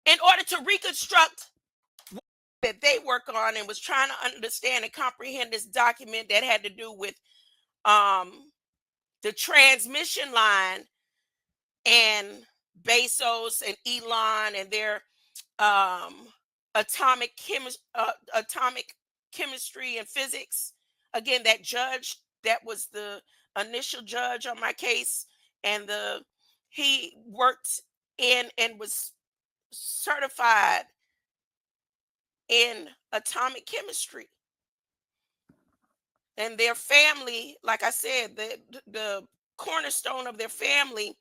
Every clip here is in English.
in order to reconstruct that they work on, and was trying to understand and comprehend this document that had to do with um, the transmission line and Bezos and Elon and their um, atomic chemistry and physics. Again, that judge that was the initial judge on my case, and the he worked in and was certified in atomic chemistry. And their family, like I said, the cornerstone of their family,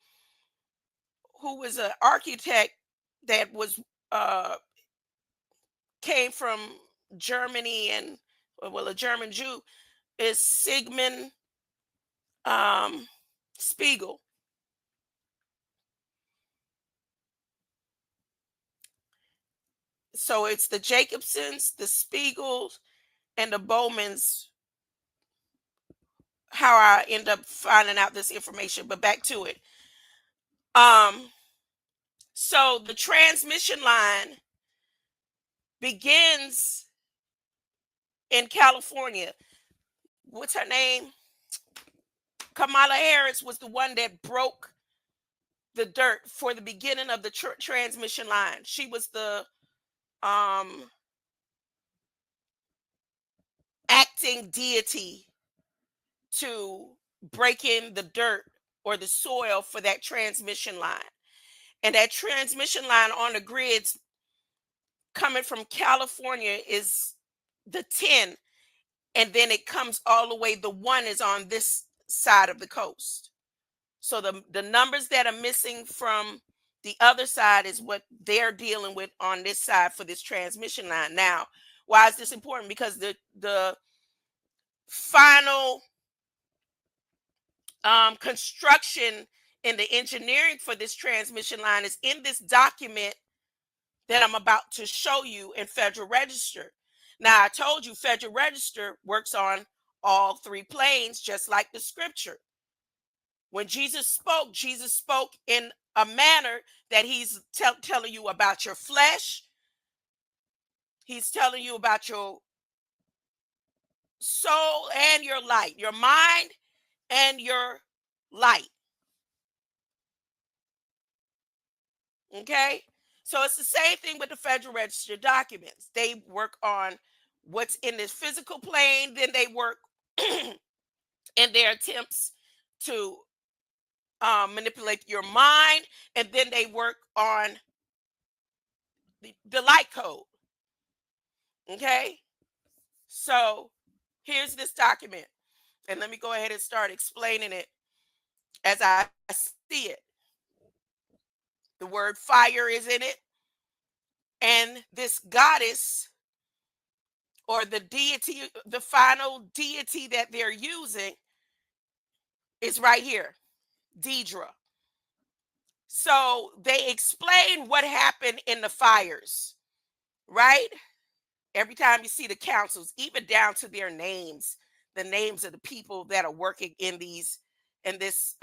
who was an architect that was uh, came from Germany, and well, a German Jew, is Sigmund um, Spiegel. So it's the Jacobsons, the Spiegels, and the Bowmans. How I end up finding out this information, but back to it. Um, so the transmission line begins in California. What's her name? Kamala Harris was the one that broke the dirt for the beginning of the transmission line. She was the um, acting deity to break in the dirt or the soil for that transmission line. And that transmission line on the grids coming from California is the 10, and then it comes all the way. The 1 is on this side of the coast. So the numbers that are missing from the other side is what they're dealing with on this side for this transmission line. Now, why is this important? Because the final construction and the engineering for this transmission line is in this document that I'm about to show you in Federal Register. Now, I told you Federal Register works on all 3 planes, just like the scripture. When Jesus spoke in a manner that he's telling you about your flesh, he's telling you about your soul and your light, your mind and your light. Okay? So it's the same thing with the Federal Register documents. They work on what's in this physical plane, then they work in their attempts to manipulate your mind, and then they work on the light code. Okay? So here's this document, and let me go ahead and start explaining it as I see it. The word fire is in it, and this goddess, or the deity, the final deity that they're using, is right here, Deidre. So they explain what happened in the fires, right? Every time you see the councils, even down to their names, the names of the people that are working in this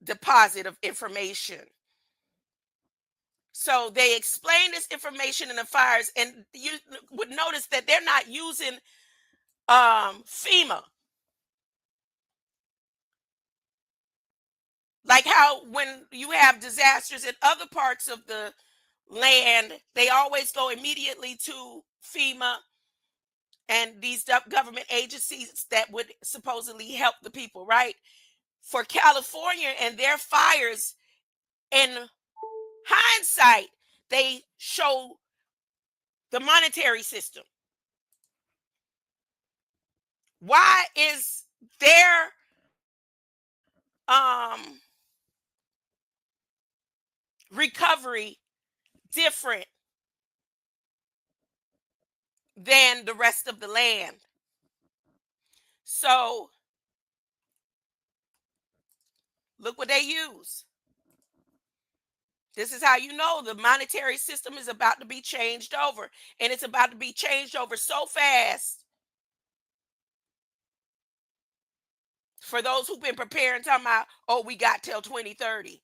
deposit of information. So they explain this information in the fires, and you would notice that they're not using FEMA. Like how when you have disasters in other parts of the land, they always go immediately to FEMA and these government agencies that would supposedly help the people, right? For California and their fires, in hindsight, they show the monetary system. Why is their um, recovery different than the rest of the land? So look what they use. This is how you know the monetary system is about to be changed over. And it's about to be changed over so fast. For those who've been preparing, talking about, oh, we got till 2030.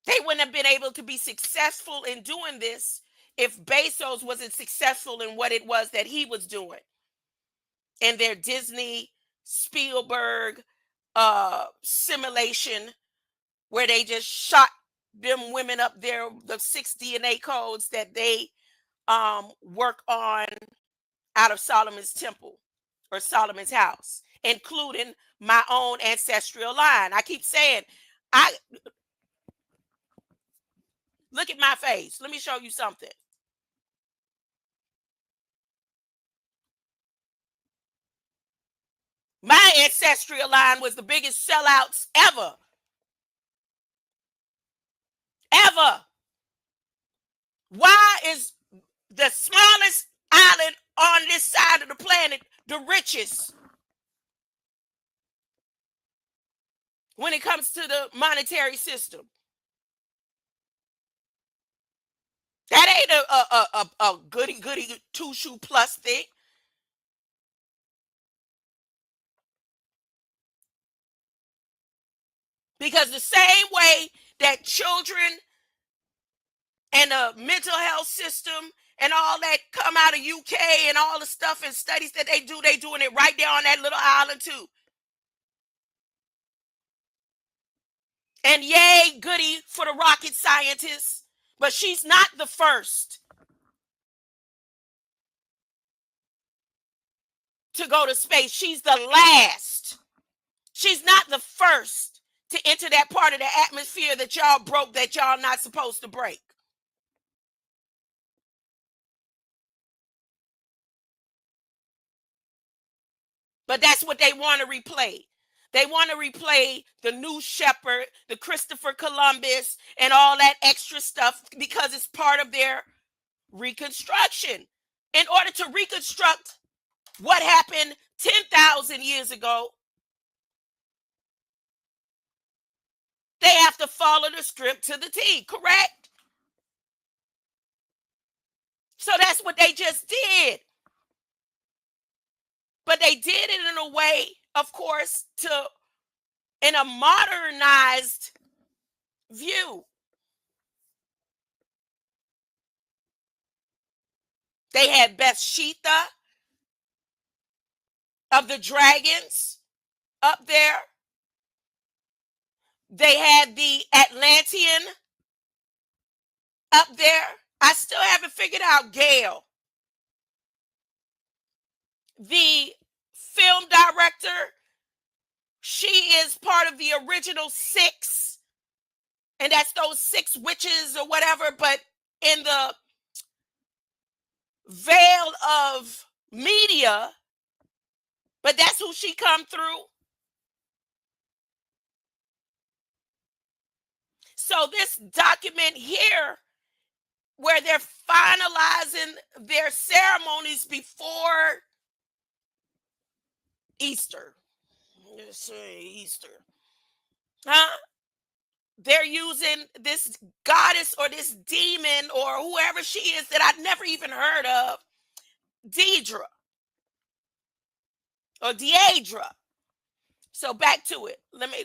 They wouldn't have been able to be successful in doing this if Bezos wasn't successful in what it was that he was doing. And their Disney Spielberg simulation where they just shot them women up there, the 6 DNA codes that they work on out of Solomon's temple or Solomon's house, including my own ancestral line. I keep saying, I look at my face. Let me show you something. My ancestral line was the biggest sellouts ever. Ever. Why is the smallest island on this side of the planet the richest when it comes to the monetary system? That ain't a goody two shoe plus thing. Because the same way that children and the mental health system and all that come out of UK and all the stuff and studies that they doing it right there on that little island too. And yay, goody for the rocket scientists, but she's not the first to go to space. She's the last. She's not the first to enter that part of the atmosphere that y'all broke, that y'all not supposed to break. But that's what they want to replay. They want to replay the New Shepherd, the Christopher Columbus, and all that extra stuff because it's part of their reconstruction. In order to reconstruct what happened 10,000 years ago, they have to follow the script to the T, correct? So that's what they just did. But they did it in a way, of course, in a modernized view. They had Bathsheba of the dragons up there. They had the Atlantean up there. I still haven't figured out Gail. The film director, she is part of the original 6, and that's those 6 witches or whatever, but in the veil of media, but that's who she come through. So this document here, where they're finalizing their ceremonies before Easter. Let's say Easter. Huh? They're using this goddess or this demon or whoever she is that I'd never even heard of, Deidre or Deidre. So back to it. Let me